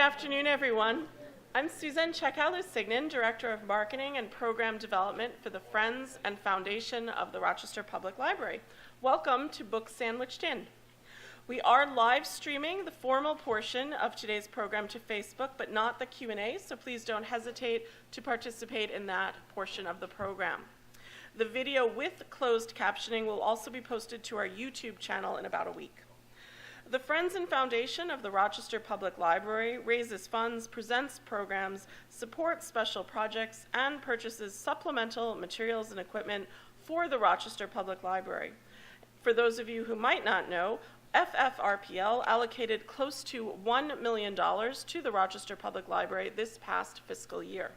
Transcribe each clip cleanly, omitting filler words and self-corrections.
afternoon, everyone. I'm Suzanne Chekalu-Signan, Director of Marketing and Program Development for the Friends and Foundation of the Rochester Public Library. Welcome to Book Sandwiched In. We are live streaming the formal portion of today's program to Facebook, but not the Q&A, so please don't hesitate to participate in that portion of the program. The video with closed captioning will also be posted to our YouTube channel in about a week. The Friends and Foundation of the Rochester Public Library raises funds, presents programs, supports special projects, and purchases supplemental materials and equipment for the Rochester Public Library. For those of you who might not know, FFRPL allocated close to $1 million to the Rochester Public Library this past fiscal year.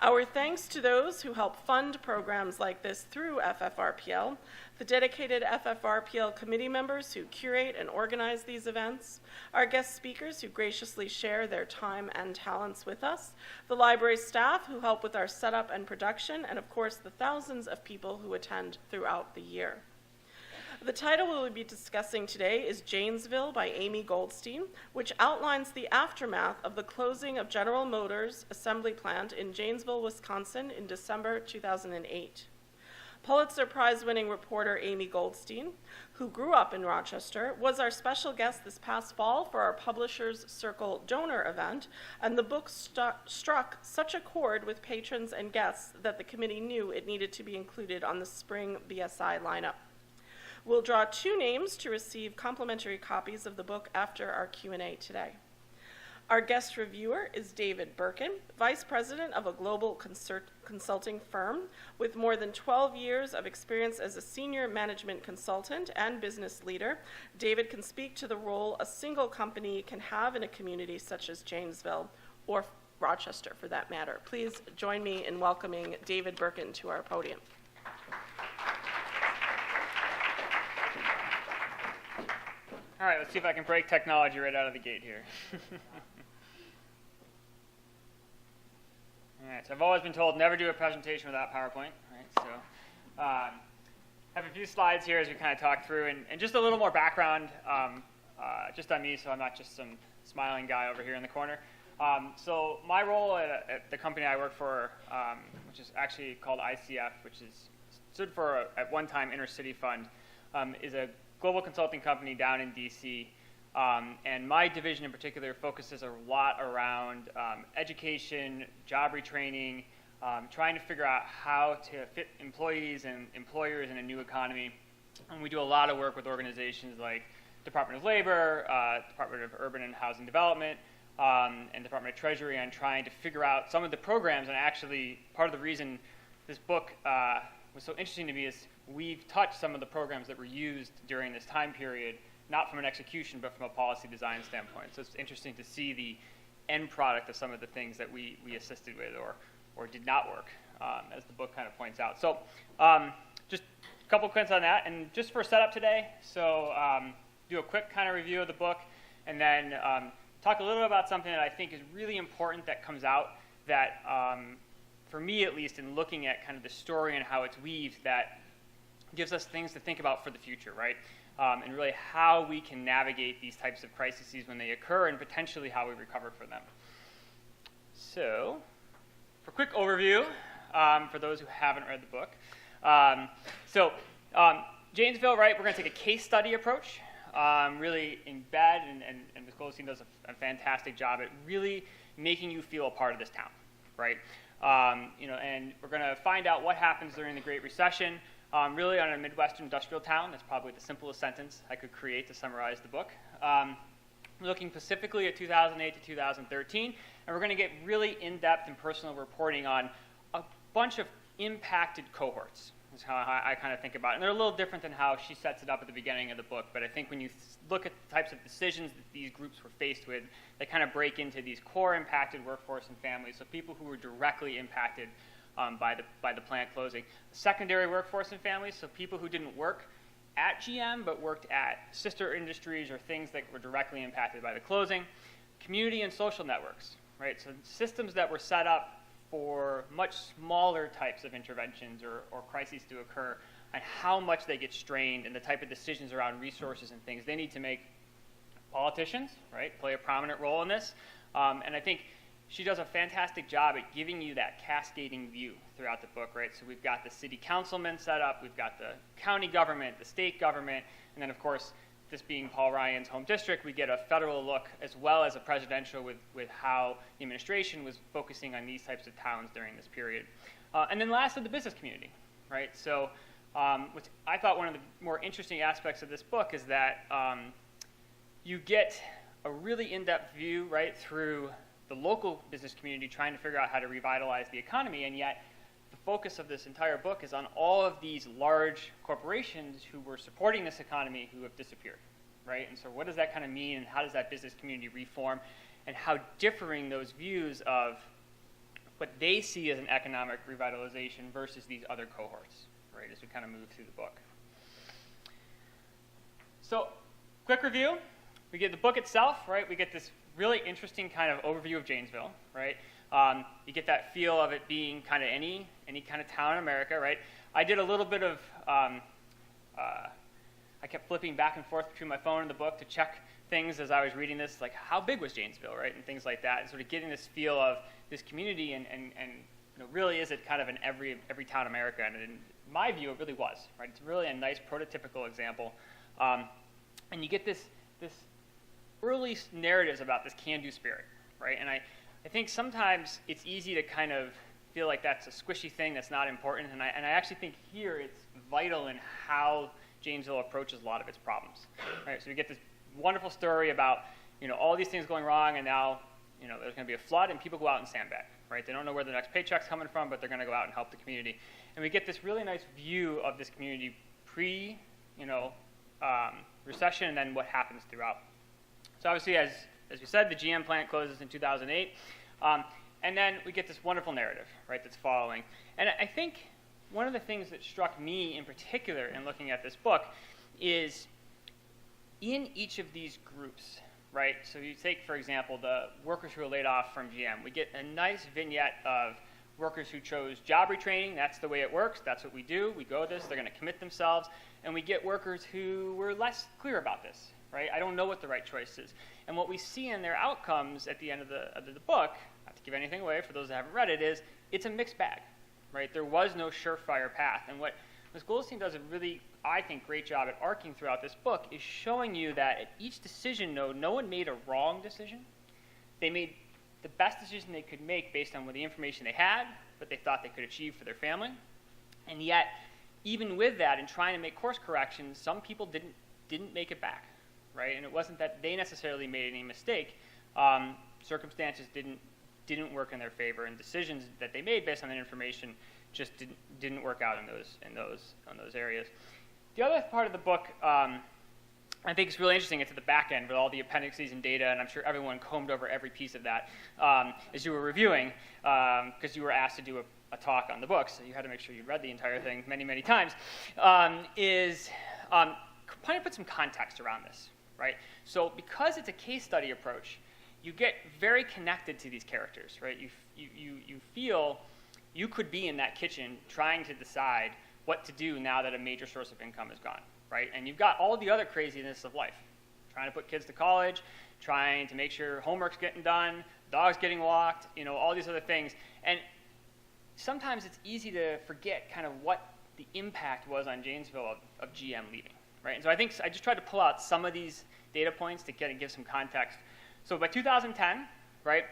Our thanks to those who help fund programs like this through FFRPL, the dedicated FFRPL committee members who curate and organize these events, our guest speakers who graciously share their time and talents with us, the library staff who help with our setup and production, and of course the thousands of people who attend throughout the year. The title we'll be discussing today is Janesville by Amy Goldstein, which outlines the aftermath of the closing of General Motors assembly plant in Janesville, Wisconsin in December 2008. Pulitzer Prize-winning reporter Amy Goldstein, who grew up in Rochester, was our special guest this past fall for our Publishers Circle donor event, and the book struck such a chord with patrons and guests that the committee knew it needed to be included on the spring BSI lineup. We'll draw 2 names to receive complimentary copies of the book after our Q&A today. Our guest reviewer is David Birkin, Vice President of a global consulting firm with more than 12 years of experience as a senior management consultant and business leader. David can speak to the role a single company can have in a community such as Janesville, or Rochester for that matter. Please join me in welcoming David Birkin to our podium. All right, let's see if I can break technology right out of the gate here. All right, so I've always been told never do a presentation without PowerPoint, right? So have a few slides here as we kind of talk through, and just a little more background just on me, so I'm not just some smiling guy over here in the corner. So my role at the company I work for, which is actually called ICF, which stood for, at one time, Intercity Fund, is a global consulting company down in DC, and my division in particular focuses a lot around education, job retraining, trying to figure out how to fit employees and employers in a new economy. And we do a lot of work with organizations like Department of Labor, Department of Urban and Housing Development, and Department of Treasury on trying to figure out some of the programs. And actually, part of the reason this book was so interesting to me is we've touched some of the programs that were used during this time period, not from an execution, but from a policy design standpoint. So it's interesting to see the end product of some of the things that we assisted with or did not work, as the book kind of points out. So just a couple quick on that. And just for setup today, so do a quick kind of review of the book, and then talk a little bit about something that I think is really important that comes out that, for me at least, in looking at kind of the story and how it's weaved, that gives us things to think about for the future, right? And really how we can navigate these types of crises when they occur, and potentially how we recover from them. So, for a quick overview, for those who haven't read the book. Janesville, right, we're going to take a case study approach, really embed, and Ms. Goldstein does a fantastic job at really making you feel a part of this town, right? And we're going to find out what happens during the Great Recession, really on a Midwestern industrial town. That's probably the simplest sentence I could create to summarize the book. We're looking specifically at 2008 to 2013, and we're going to get really in-depth and personal reporting on a bunch of impacted cohorts. That's how I kind of think about it. And they're a little different than how she sets it up at the beginning of the book, but I think when you look at the types of decisions that these groups were faced with, they kind of break into these core impacted workforce and families, so people who were directly impacted by the plant closing. Secondary workforce and families, so people who didn't work at GM but worked at sister industries or things that were directly impacted by the closing. Community and social networks, right? So systems that were set up for much smaller types of interventions or crises to occur, and how much they get strained and the type of decisions around resources and things they need to make politicians, right, play a prominent role in this. And I think she does a fantastic job at giving you that cascading view throughout the book, right? So we've got the city councilmen set up, we've got the county government, the state government, and then of course, this being Paul Ryan's home district, we get a federal look as well as a presidential with how the administration was focusing on these types of towns during this period. And then lastly, the business community, right? So which I thought one of the more interesting aspects of this book is that you get a really in-depth view, right, through the local business community trying to figure out how to revitalize the economy, and yet the focus of this entire book is on all of these large corporations who were supporting this economy who have disappeared, right? And so what does that kind of mean, and how does that business community reform, and how differing those views of what they see as an economic revitalization versus these other cohorts, right, as we kind of move through the book. So, quick review. We get the book itself, right? We get this really interesting kind of overview of Janesville, right? You get that feel of it being kind of any kind of town in America, right? I did a little bit of, I kept flipping back and forth between my phone and the book to check things as I was reading this, like how big was Janesville, right? And things like that, and sort of getting this feel of this community and you know, really is it kind of in every town in America? And in my view, it really was, right? It's really a nice prototypical example. And you get this early narratives about this can-do spirit, right? And I think sometimes it's easy to kind of feel like that's a squishy thing that's not important, and I actually think here it's vital in how Janesville approaches a lot of its problems, right? So we get this wonderful story about, you know, all these things going wrong, and now, you know, there's going to be a flood, and people go out and sandbag, right? They don't know where their next paycheck's coming from, but they're going to go out and help the community. And we get this really nice view of this community pre, you know, recession, and then what happens throughout. So obviously, as we said, the GM plant closes in 2008, and then we get this wonderful narrative, right, that's following. And I think one of the things that struck me in particular in looking at this book is in each of these groups, right? So you take, for example, the workers who are laid off from GM. We get a nice vignette of workers who chose job retraining. That's the way it works. That's what we do. We go this. They're going to commit themselves. And we get workers who were less clear about this, right? I don't know what the right choice is. And what we see in their outcomes at the end of the book, not to give anything away for those that haven't read it, is it's a mixed bag, right? There was no surefire path. And what Ms. Goldstein does a really, I think, great job at arcing throughout this book is showing you that at each decision node, no one made a wrong decision. They made the best decision they could make based on what the information they had, what they thought they could achieve for their family. And yet, even with that, in trying to make course corrections, some people didn't make it back, right? And it wasn't that they necessarily made any mistake. Circumstances didn't work in their favor, and decisions that they made based on that information just didn't work out in those areas. The other part of the book I think is really interesting. It's at the back end with all the appendices and data, and I'm sure everyone combed over every piece of that as you were reviewing, because you were asked to do a talk on the book, so you had to make sure you read the entire thing many, many times, trying to put some context around this, right? So because it's a case study approach, you get very connected to these characters, right? You feel you could be in that kitchen trying to decide what to do now that a major source of income is gone, right? And you've got all the other craziness of life, trying to put kids to college, trying to make sure homework's getting done, dog's getting walked, you know, all these other things. And sometimes it's easy to forget kind of what the impact was on Janesville of GM leaving, right? And so I just tried to pull out some of these data points to give some context. So by 2010, right,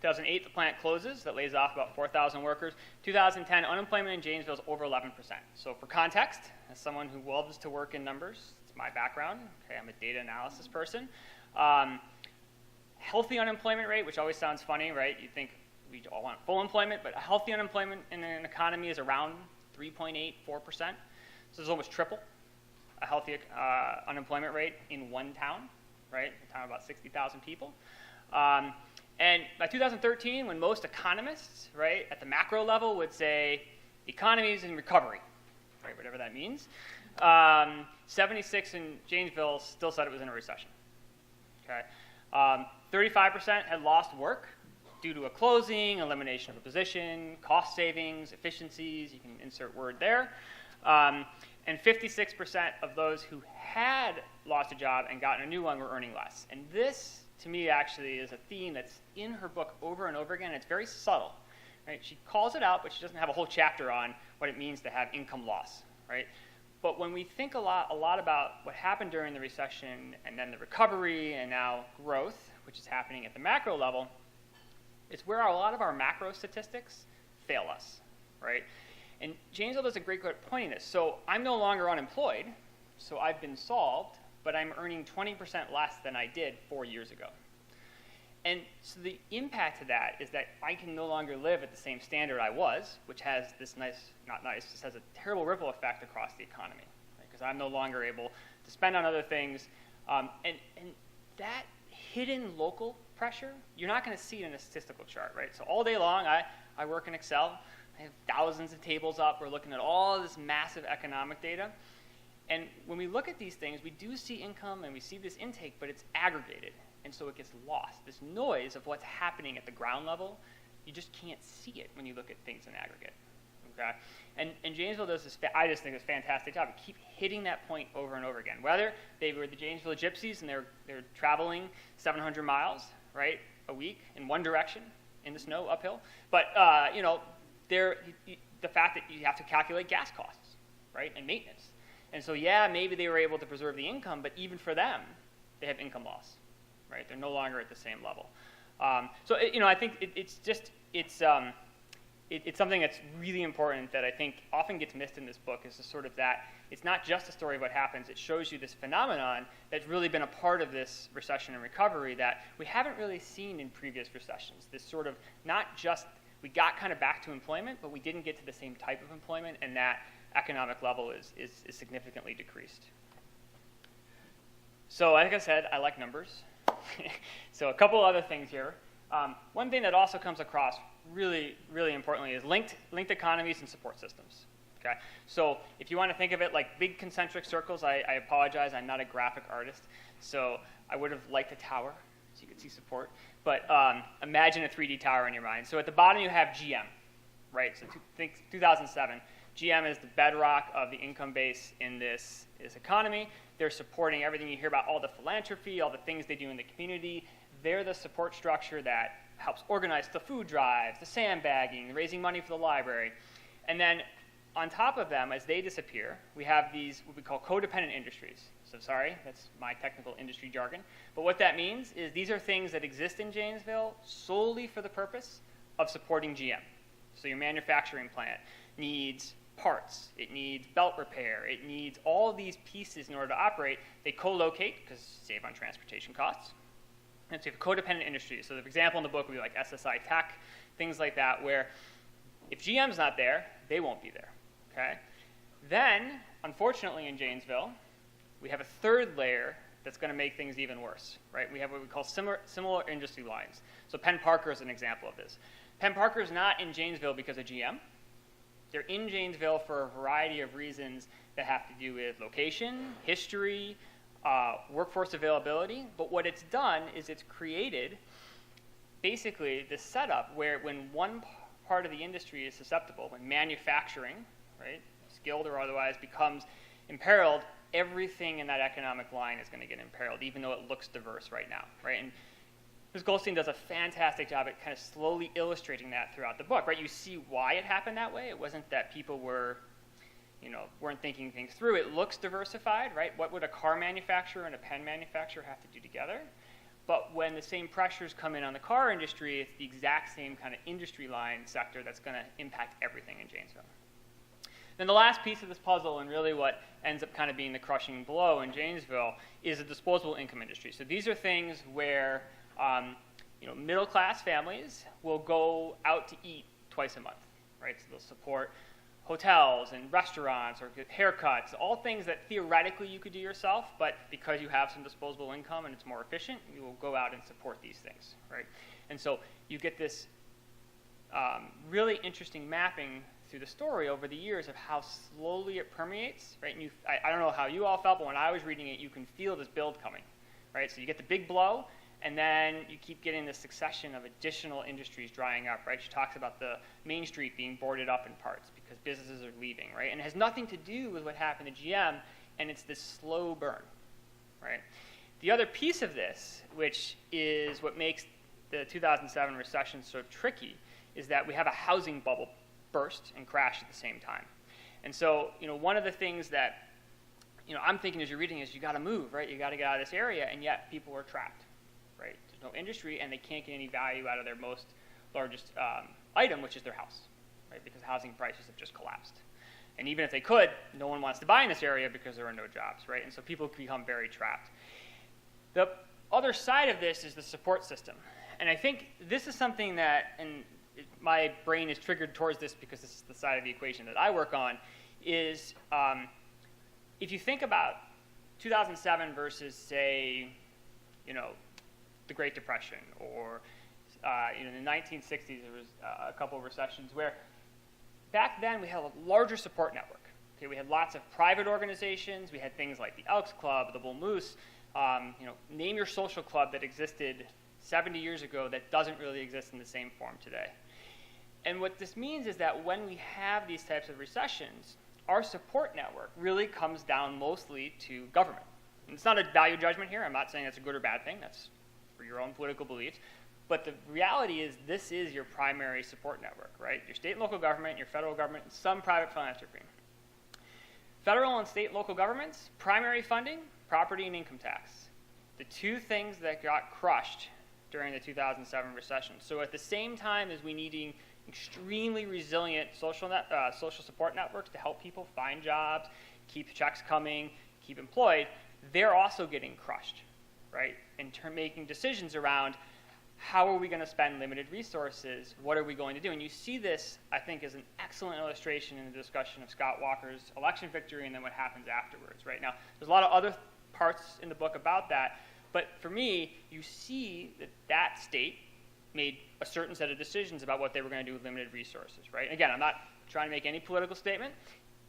2008, the plant closes. That lays off about 4,000 workers. 2010, unemployment in Janesville is over 11%. So for context, as someone who loves to work in numbers, it's my background. Okay, I'm a data analysis person. Healthy unemployment rate, which always sounds funny, right? You think we all want full employment, but a healthy unemployment in an economy is around 3.8, 4%. So it's almost triple a healthy unemployment rate in one town, right? A town of about 60,000 people. And by 2013, when most economists, right, at the macro level would say the economy is in recovery, right, whatever that means, 76 in Janesville still said it was in a recession. Okay, 35% had lost work due to a closing, elimination of a position, cost savings, efficiencies. You can insert word there. And 56% of those who had lost a job and gotten a new one were earning less. And this, to me, actually is a theme that's in her book over and over again. It's very subtle, right? She calls it out, but she doesn't have a whole chapter on what it means to have income loss, right? But when we think a lot about what happened during the recession and then the recovery and now growth, which is happening at the macro level, it's where a lot of our macro statistics fail us, right? And Janesville does a great job pointing this. So I'm no longer unemployed, so I've been solved, but I'm earning 20% less than I did 4 years ago. And so the impact of that is that I can no longer live at the same standard I was, which has this just has a terrible ripple effect across the economy, because I'm no longer able to spend on other things. And that hidden local pressure, you're not going to see it in a statistical chart, right? So all day long, I work in Excel. I have thousands of tables up. We're looking at all this massive economic data. And when we look at these things, we do see income and we see this intake, but it's aggregated. And so it gets lost. This noise of what's happening at the ground level, you just can't see it when you look at things in aggregate. Okay? And Janesville does this, I just think, it's a fantastic job. Keep hitting that point over and over again. Whether they were the Janesville Gypsies and they're traveling 700 miles, right, a week in one direction in the snow uphill, but the fact that you have to calculate gas costs, right, and maintenance. And so, yeah, maybe they were able to preserve the income, but even for them, they have income loss, right? They're no longer at the same level. I think it's something that's really important that I think often gets missed in this book is the sort of that it's not just a story of what happens. It shows you this phenomenon that's really been a part of this recession and recovery that we haven't really seen in previous recessions. This sort of not just we got kind of back to employment, but we didn't get to the same type of employment, and that economic level is significantly decreased. So like I said, I like numbers. So a couple other things here. One thing that also comes across really, really importantly is linked economies and support systems. Okay? So if you want to think of it like big concentric circles, I apologize, I'm not a graphic artist, so I would have liked a tower so you could see support. But imagine a 3D tower in your mind. So at the bottom you have GM, right? So think 2007. GM is the bedrock of the income base in this economy. They're supporting everything you hear about, all the philanthropy, all the things they do in the community. They're the support structure that helps organize the food drives, the sandbagging, raising money for the library. And then on top of them, as they disappear, we have these what we call codependent industries. So sorry, that's my technical industry jargon. But what that means is these are things that exist in Janesville solely for the purpose of supporting GM. So your manufacturing plant needs parts, it needs belt repair, it needs all these pieces in order to operate. They co-locate because save on transportation costs. And so you have codependent industries. So the example in the book would be like SSI Tech, things like that, where if GM's not there, they won't be there. Okay? Then, unfortunately in Janesville, we have a third layer that's going to make things even worse. Right? We have what we call similar industry lines. So Penn Parker is an example of this. Penn Parker is not in Janesville because of GM. They're in Janesville for a variety of reasons that have to do with location, history, workforce availability. But what it's done is it's created basically this setup where when one part of the industry is susceptible, when manufacturing, right, skilled or otherwise, becomes imperiled, everything in that economic line is going to get imperiled, even though it looks diverse right now, right? And Ms. Goldstein does a fantastic job at kind of slowly illustrating that throughout the book, right? You see why it happened that way. It wasn't that people weren't thinking things through. It looks diversified, right? What would a car manufacturer and a pen manufacturer have to do together? But when the same pressures come in on the car industry, it's the exact same kind of industry line sector that's going to impact everything in Janesville. Then the last piece of this puzzle, and really what ends up kind of being the crushing blow in Janesville, is the disposable income industry. So these are things where middle-class families will go out to eat twice a month, right? So they'll support hotels and restaurants or get haircuts, all things that theoretically you could do yourself, but because you have some disposable income and it's more efficient, you will go out and support these things, right? And so you get this really interesting mapping through the story over the years of how slowly it permeates, right? And I don't know how you all felt, but when I was reading it, you can feel this build coming, right? So you get the big blow, And then you keep getting this succession of additional industries drying up, right? She talks about the Main Street being boarded up in parts because businesses are leaving, right? And it has nothing to do with what happened to GM, and it's this slow burn, right? The other piece of this, which is what makes the 2007 recession so tricky, is that we have a housing bubble burst and crash at the same time. And so, one of the things that, I'm thinking as you're reading is you got to move, right? You got to get out of this area, and yet people are trapped, right? There's no industry, and they can't get any value out of their most largest item, which is their house, right? Because housing prices have just collapsed. And even if they could, no one wants to buy in this area because there are no jobs, right? And so people become very trapped. The other side of this is the support system. And I think this is something that, and my brain is triggered towards this because this is the side of the equation that I work on, is if you think about 2007 versus, say, the Great Depression, or in the 1960s there was a couple of recessions where back then we had a larger support network. Okay, we had lots of private organizations. We had things like the Elks Club, the Bull Moose, name your social club that existed 70 years ago that doesn't really exist in the same form today. And what this means is that when we have these types of recessions, our support network really comes down mostly to government. And it's not a value judgment here. I'm not saying that's a good or bad thing. That's for your own political beliefs. But the reality is this is your primary support network, right? Your state and local government, your federal government, and some private philanthropy. Federal and state and local governments, primary funding, property and income tax. The two things that got crushed during the 2007 recession. So at the same time as we needing extremely resilient social support networks to help people find jobs, keep checks coming, keep employed, they're also getting crushed, right? In making decisions around how are we going to spend limited resources, what are we going to do? And you see this, I think, as an excellent illustration in the discussion of Scott Walker's election victory and then what happens afterwards, right? Now, there's a lot of other parts in the book about that, but for me, you see that state made a certain set of decisions about what they were going to do with limited resources, right? Again, I'm not trying to make any political statement.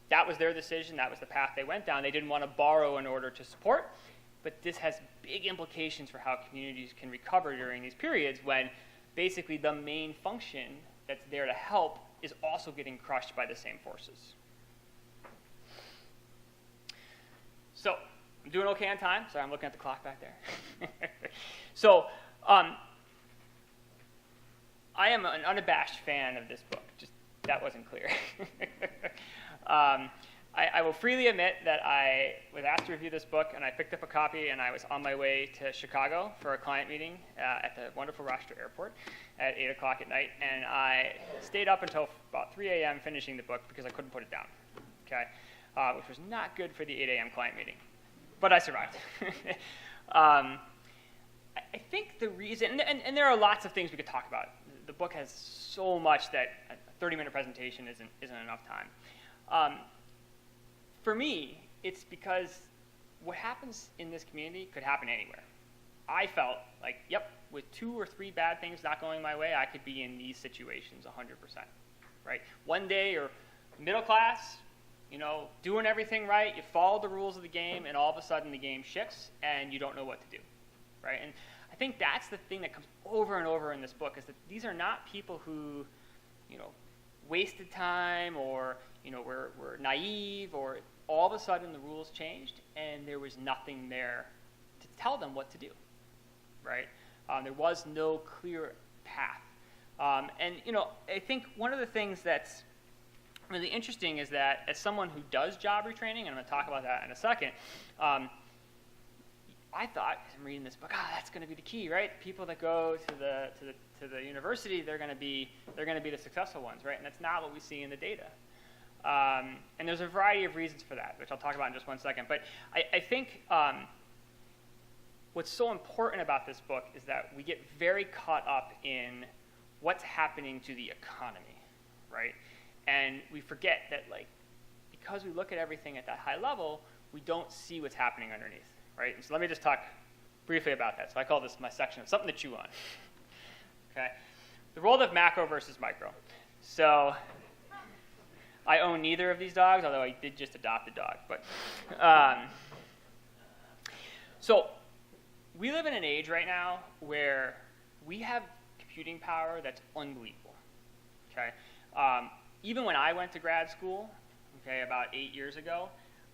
That was their decision. That was the path they went down. They didn't want to borrow in order to support, but this has big implications for how communities can recover during these periods when basically the main function that's there to help is also getting crushed by the same forces. So, I'm doing okay on time. Sorry, I'm looking at the clock back there. So, I am an unabashed fan of this book. Just that wasn't clear. I will freely admit that I was asked to review this book, and I picked up a copy, and I was on my way to Chicago for a client meeting at the wonderful Rochester Airport at 8 o'clock at night, and I stayed up until about 3 a.m. finishing the book because I couldn't put it down, okay, which was not good for the 8 a.m. client meeting. But I survived. I think the reason, and there are lots of things we could talk about. The book has so much that a 30-minute presentation isn't enough time. For me, it's because what happens in this community could happen anywhere. I felt like, yep, with 2 or 3 bad things not going my way, I could be in these situations 100%, right? One day you're middle class, doing everything right, you follow the rules of the game, and all of a sudden the game shifts, and you don't know what to do, right? And I think that's the thing that comes over and over in this book, is that these are not people who, wasted time or, were naive, or all of a sudden the rules changed, and there was nothing there to tell them what to do, right? There was no clear path. And, I think one of the things that's really interesting is that as someone who does job retraining, and I'm going to talk about that in a second, I thought, as I'm reading this book, that's going to be the key, right? People that go to the university, they're going to be the successful ones, right? And that's not what we see in the data. And there's a variety of reasons for that, which I'll talk about in just one second. But I think what's so important about this book is that we get very caught up in what's happening to the economy, right? And we forget that, because we look at everything at that high level, we don't see what's happening underneath, right? And so let me just talk briefly about that. So I call this my section of something to chew on, okay? The role of macro versus micro. So I own neither of these dogs, although I did just adopt a dog. But so we live in an age right now where we have computing power that's unbelievable, okay? Even when I went to grad school, okay, about 8 years ago,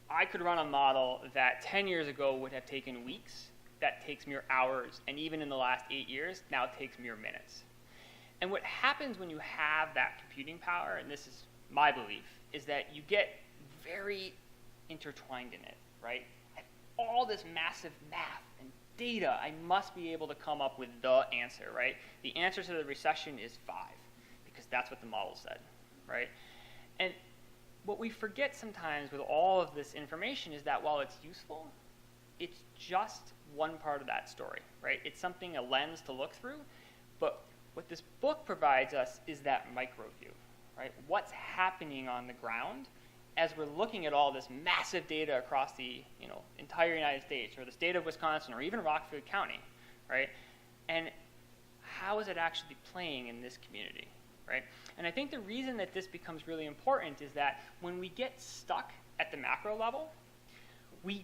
I could run a model that 10 years ago would have taken weeks, that takes mere hours, and even in the last 8 years, now it takes mere minutes. And what happens when you have that computing power, and this is my belief, is that you get very intertwined in it, right? And all this massive math and data, I must be able to come up with the answer, right? The answer to the recession is 5, because that's what the model said, right? And what we forget sometimes with all of this information is that while it's useful, it's just one part of that story, right? It's something, a lens to look through, but what this book provides us is that micro view, right? What's happening on the ground as we're looking at all this massive data across the entire United States, or the state of Wisconsin, or even Rockford County, right? And how is it actually playing in this community, right? And I think the reason that this becomes really important is that when we get stuck at the macro level, we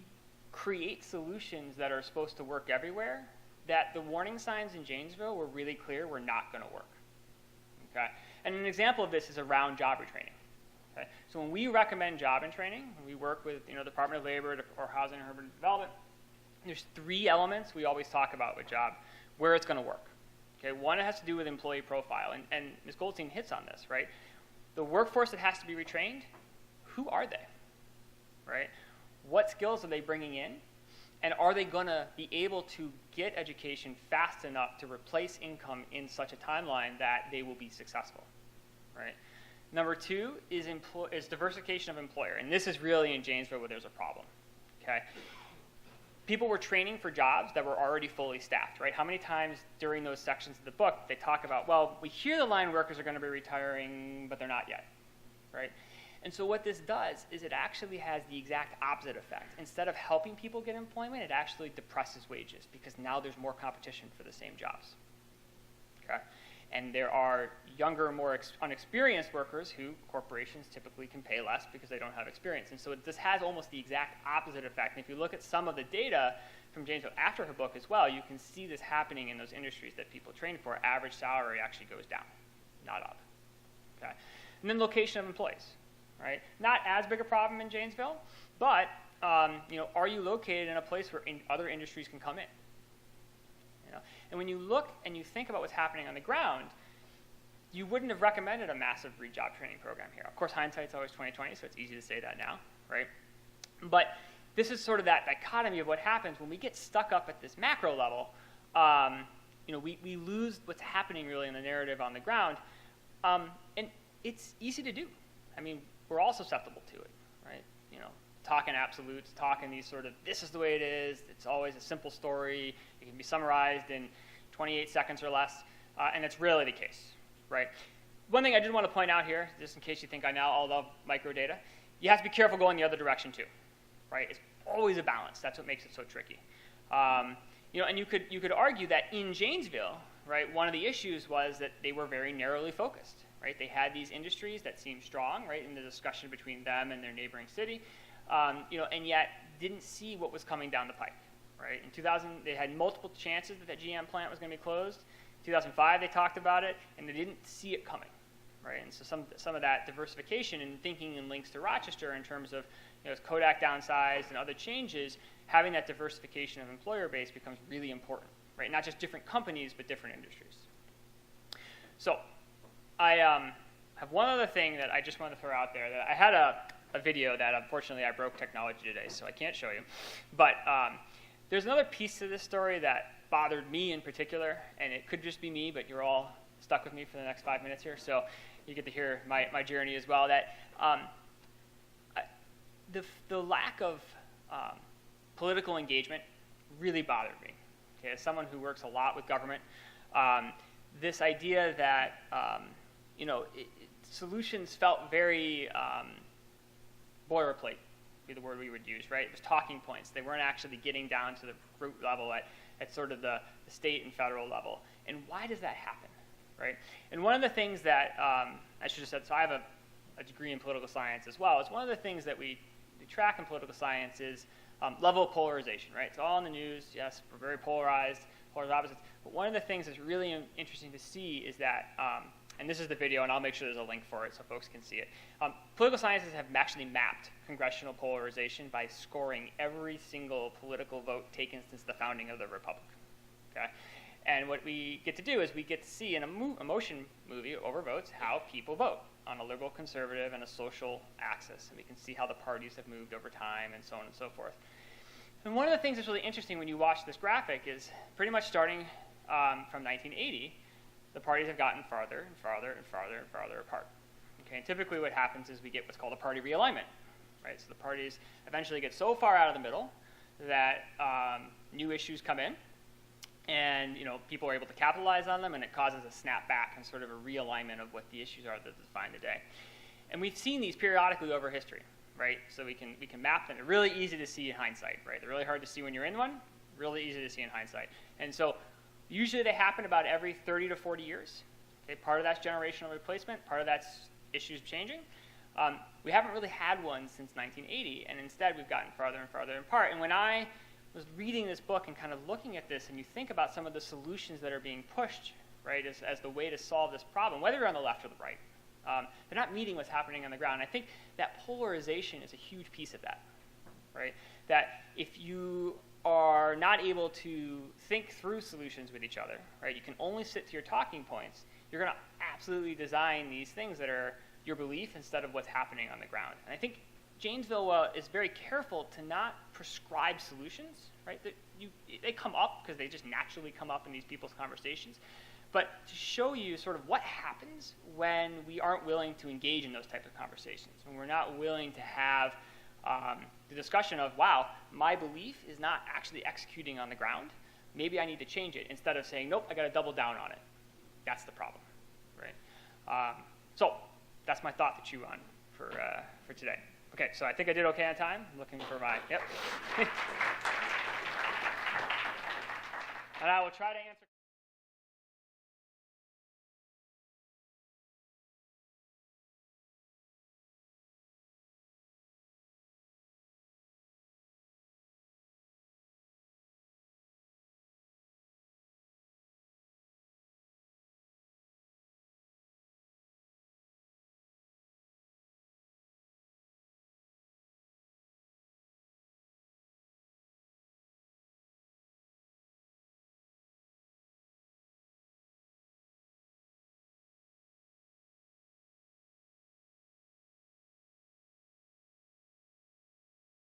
create solutions that are supposed to work everywhere, that the warning signs in Janesville were really clear were not going to work, okay? And an example of this is around job retraining. Okay? So when we recommend job and training, when we work with Department of Labor or Housing and Urban Development, there's 3 elements we always talk about with job, where it's going to work. Okay? One, it has to do with employee profile, and Ms. Goldstein hits on this, right? The workforce that has to be retrained, who are they, right? What skills are they bringing in, and are they going to be able to get education fast enough to replace income in such a timeline that they will be successful, right? Number 2 is diversification of employer, and this is really in Janesville where there's a problem, okay? People were training for jobs that were already fully staffed, right? How many times during those sections of the book they talk about, well, we hear the line workers are going to be retiring, but they're not yet, right? And so what this does is it actually has the exact opposite effect. Instead of helping people get employment, it actually depresses wages, because now there's more competition for the same jobs, okay? And there are younger, more unexperienced workers who corporations typically can pay less because they don't have experience. And so this has almost the exact opposite effect. And if you look at some of the data from Janesville after her book as well, you can see this happening in those industries that people train for. Average salary actually goes down, not up. Okay? And then location of employees, right? Not as big a problem in Janesville, but are you located in a place where other industries can come in? And when you look and you think about what's happening on the ground, you wouldn't have recommended a massive job training program here. Of course, hindsight's always 20/20, so it's easy to say that now, right? But this is sort of that dichotomy of what happens when we get stuck up at this macro level. We lose what's happening really in the narrative on the ground, and it's easy to do. I mean, we're all susceptible to it, right? Talking absolutes, talking these sort of, this is the way it is, it's always a simple story, it can be summarized in 28 seconds or less, and it's rarely the case, right? One thing I did want to point out here, just in case you think I now all love microdata, you have to be careful going the other direction too, right? It's always a balance. That's what makes it so tricky. And you could argue that in Janesville, right, one of the issues was that they were very narrowly focused, right? They had these industries that seemed strong, right, in the discussion between them and their neighboring city, and yet didn't see what was coming down the pike, right? In 2000, they had multiple chances that GM plant was going to be closed. In 2005, they talked about it, and they didn't see it coming, right? And so some of that diversification and thinking and links to Rochester in terms of, as Kodak downsized and other changes, having that diversification of employer base becomes really important, right? Not just different companies, but different industries. So I have one other thing that I just want to throw out there. That I had a video that unfortunately I broke technology today, so I can't show you. But there's another piece to this story that bothered me in particular, and it could just be me, but you're all stuck with me for the next 5 minutes here, so you get to hear my journey as well. That the lack of political engagement really bothered me. Okay, as someone who works a lot with government, this idea that solutions felt very boilerplate, would be the word we would use, right? It was talking points. They weren't actually getting down to the root level at sort of the state and federal level. And why does that happen, right? And one of the things that I should have said, so I have a degree in political science as well. It's one of the things that we track in political science is level of polarization, right? It's all in the news. Yes, we're very polarized, polar opposites. But one of the things that's really interesting to see is that, and this is the video, and I'll make sure there's a link for it so folks can see it. Political sciences have actually mapped congressional polarization by scoring every single political vote taken since the founding of the republic. Okay? And what we get to do is we get to see in a motion movie over votes how people vote on a liberal, conservative, and a social axis. And we can see how the parties have moved over time and so on and so forth. And one of the things that's really interesting when you watch this graphic is pretty much starting from 1980, the parties have gotten farther and farther and farther and farther apart. Okay, and typically what happens is we get what's called a party realignment, right? So the parties eventually get so far out of the middle that new issues come in, and people are able to capitalize on them, and it causes a snapback and sort of a realignment of what the issues are that define the day. And we've seen these periodically over history, right? So we can map them. They're really easy to see in hindsight, right? They're really hard to see when you're in one, really easy to see in hindsight. And so usually they happen about every 30 to 40 years. Okay, part of that's generational replacement, part of that's issues changing. We haven't really had one since 1980, and instead we've gotten farther and farther apart. And when I was reading this book and kind of looking at this, and you think about some of the solutions that are being pushed, right, as the way to solve this problem, whether you're on the left or the right, they're not meeting what's happening on the ground. I think that polarization is a huge piece of that, right? That if you are not able to think through solutions with each other, right, you can only sit to your talking points, you're going to absolutely design these things that are your belief instead of what's happening on the ground. And I think Janesville is very careful to not prescribe solutions, right? They come up because they just naturally come up in these people's conversations, but to show you sort of what happens when we aren't willing to engage in those types of conversations, when we're not willing to have the discussion of, wow, my belief is not actually executing on the ground. Maybe I need to change it, instead of saying, nope, I got to double down on it. That's the problem, right? So that's my thought to chew on for today. Okay, so I think I did okay on time. I'm looking for my, yep. And I will try to answer